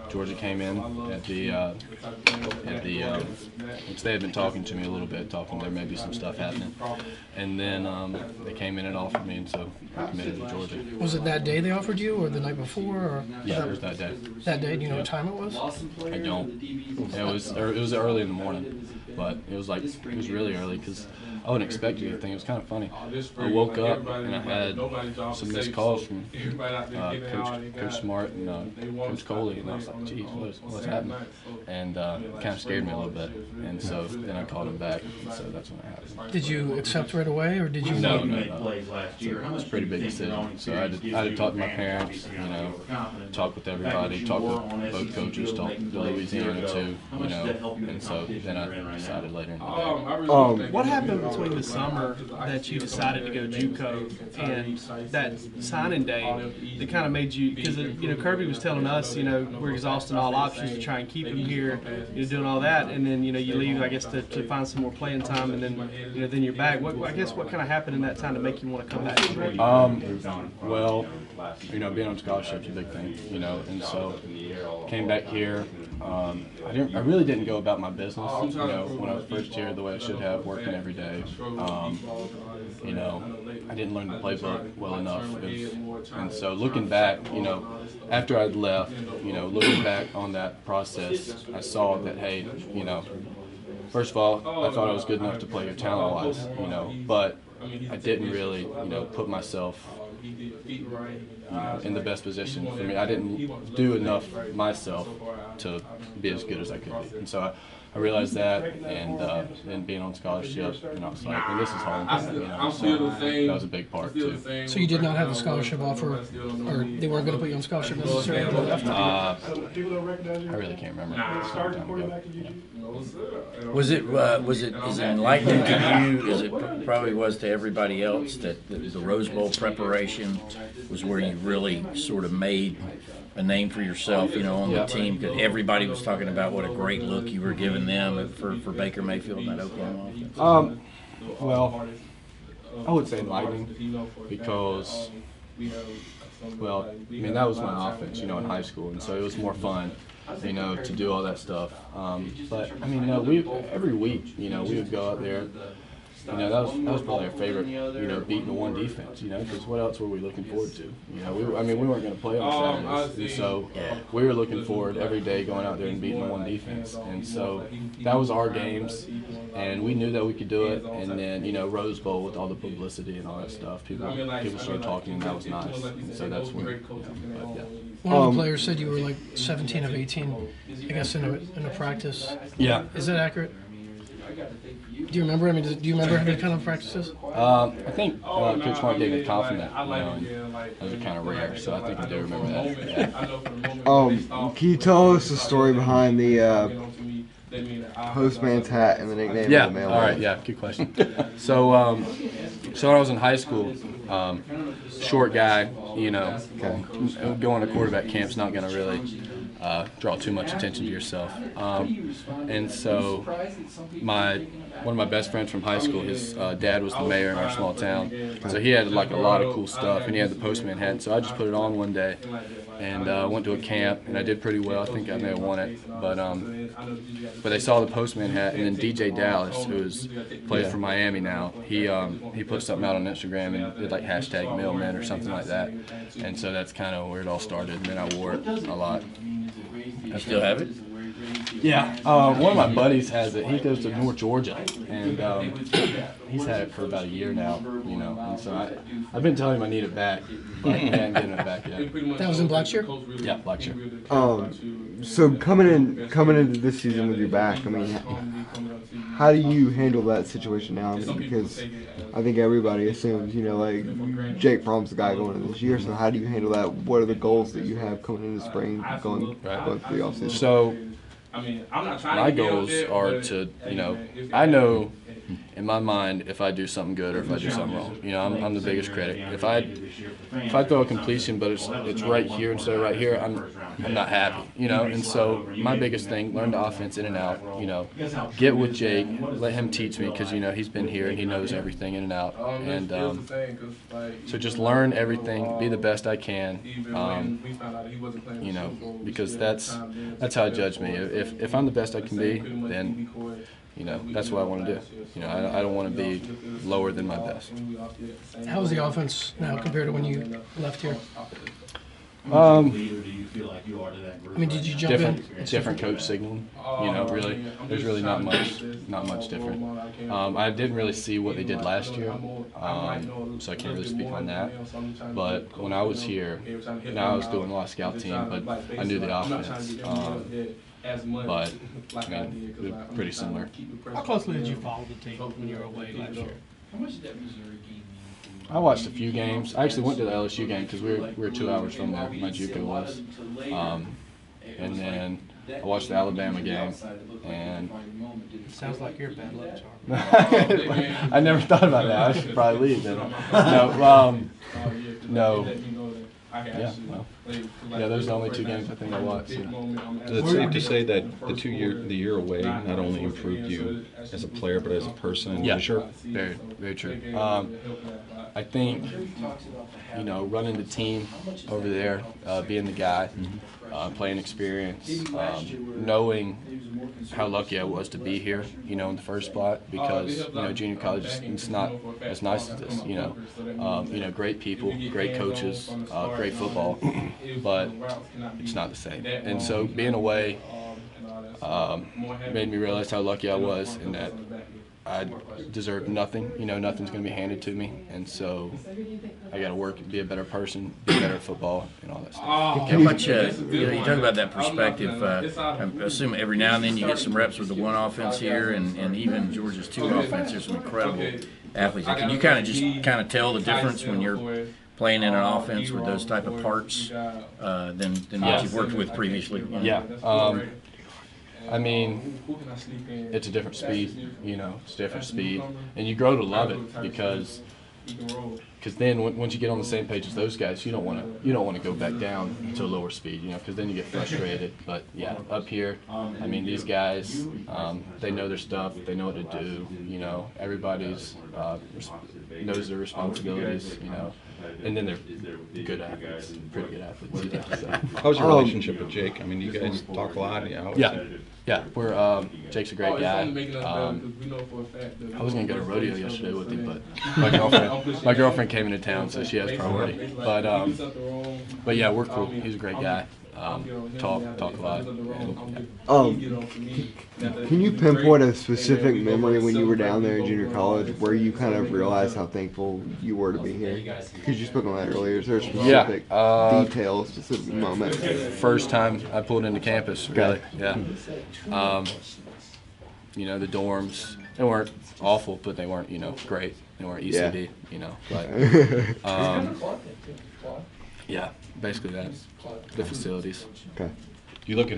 Georgia came in at the which they had been talking to me a little bit, talking there may be some stuff happening, and then they came in and offered me, and so I committed to Georgia. Was it that day they offered you, or the night before? Or Yeah, it was that day. That day, do you know what time it was? I don't. It was early in the morning, but it was really early because I wasn't expecting anything. It was kind of funny. I woke up and I had some missed calls from Coach Smart and Coach Coley, and I was like, "Geez, what's happening?" And it kind of scared me a little bit. And so then I called him back, and so that's when it happened. Did you accept right away, or did you? No. It was a pretty big decision. So I had to talk to my parents, talk with everybody, talk with both coaches, talk to Louisiana too, and so then I decided later in the day. What happened between the summer that you decided to go JUCO and that signing day that kind of made you, because Kirby was telling us, we're exhausting all options to try and keep him here, doing all that, and then you leave, I guess, to find some more playing time, and then then you're back. What kind of happened in that time to make you want to come back? Well, being on scholarship is a big thing, and so came back here. I really didn't go about my business, when I was first here the way I should have, working every day. I didn't learn the playbook well enough, and so looking back, after I'd left, looking back on that process, I saw that, hey, first of all, I thought I was good enough to play here talent-wise, but I didn't really, put myself in the best position for me. I didn't do enough myself to be as good as I could be. And so I realized that, and then being on scholarship, and I was like, well, this is home. So that was a big part too. So you did not have a scholarship offer, or they weren't going to put you on scholarship necessarily? I really can't remember. Was it as enlightening to you as it probably was to everybody else that the Rose Bowl preparation was where you really sort of made a name for yourself, on the team, because everybody was talking about what a great look you were giving them for Baker Mayfield and that Oklahoma offense? Well, I would say enlightening because, that was my offense, in high school, and so it was more fun, to do all that stuff. But every week, we would go out there. That was probably our favorite, beating the one defense, because what else were we looking forward to? We weren't going to play on Saturdays, and so we were looking forward every day going out there and beating the one defense, and so that was our games, and we knew that we could do it. And then, Rose Bowl with all the publicity and all that stuff, people started talking, and that was nice, and so that's when, One of the players said you were like 17 of 18, I guess, in a practice. Yeah. Is that accurate? Do you remember? Do you remember the kind of practices? I think Coach Smart gave me a compliment, and those are kind of rare, so I think I do remember that. Yeah. Can you tell us the story behind the postman's hat and the nickname of the mailman? All right, yeah, good question. So when I was in high school, short guy, going to quarterback camp's not going to really draw too much attention to yourself. And so one of my best friends from high school, his dad was the mayor in our small town. So he had like a lot of cool stuff, and he had the postman hat. So I just put it on one day and went to a camp, and I did pretty well. I think I may have won it. But they saw the postman hat, and then DJ Dallas, who plays for Miami now, he put something out on Instagram and did like hashtag mailman or something like that. And so that's kind of where it all started, and then I wore it a lot. You still have it? Yeah, one of my buddies has it. He goes to North Georgia, and he's had it for about a year now, and so I've been telling him I need it back, but I haven't getting it back yet. That was in Blackshear? Yeah, Blackshear. So coming into this season with your back, how do you handle that situation now? Because I think everybody assumes, like Jake Fromm's the guy going into this year. So how do you handle that? What are the goals that you have coming into spring, going through the offseason? So my goals are to, I know in my mind, if I do something good or if I do something wrong. You know, I'm the biggest critic. If I throw a completion, but it's right here instead of right here, I'm not happy. You know, and so my biggest thing, learn the offense in and out. You know, get with Jake, let him teach me because you know he's been here and he knows everything in and out. And so just learn everything, be the best I can. You know, because that's how I judge me. If I'm the best I can be, then you know that's what I want to do. You know, I don't want to be lower than my best. How's the offense now compared to when you left here? I mean, did you jump in? Different coach signaling. You know, really, there's really not much different. I didn't really see what they did last year, so I can't really speak on that. But when I was here, now I was doing a lot of scout team, but I knew the offense. But I mean, they're pretty similar. How closely did you follow the team when you were away last year? I watched a few games. I actually went to the LSU game because we were 2 hours from where my JUCO was, and then I watched the Alabama game. And Sounds like you're a bad luck charm. I never thought about that. I should probably leave then. No. Yeah, well, yeah, those are the only 2 games I think I watched. Yeah. Is it safe to say that the year away not only improved you as a player but as a person? Yeah, sure. Very, very true. I think, you know, running the team over there, being the guy, playing experience, knowing how lucky I was to be here, you know, in the first spot because, you know, junior college is not as nice as this, you know, great people, great coaches, great football, but it's not the same. And so being away made me realize how lucky I was and that I deserve nothing. You know, nothing's going to be handed to me, and so I got to work and be a better person, be better at football, and all that stuff. How much, you talk about that perspective. I assume every now and then you get some reps with the 1 offense here, and even Georgia's 2 offense. There's some incredible athletes. Can you kind of tell the difference when you're playing in an offense with those type of parts than what you've worked with previously? Yeah. I mean, it's a different speed, you know, it's a different speed. And you grow to love it because then once you get on the same page as those guys, you don't want to go back down to a lower speed, you know, because then you get frustrated. But yeah, up here, I mean, these guys, they know their stuff, they know what to do, you know, everybody's knows their responsibilities, you know. And then they're good athletes, pretty good athletes. You know, so. How's your relationship with Jake? I mean, you guys talk a lot. You know, Yeah, we're Jake's a great guy. I was gonna go to rodeo yesterday with him, but my girlfriend came into town, so she has priority. But yeah, we're cool. He's a great guy. Talk a lot. Can you pinpoint a specific memory when you were down there in junior college where you kind of realized how thankful you were to be here? Because you spoke on that earlier. Is there a specific detail, specific moment? First time I pulled into campus, really. Yeah. You know, the dorms, they weren't awful, but they weren't, you know, great. They weren't ECD, you know. But, yeah, basically that. The facilities. Okay. you look at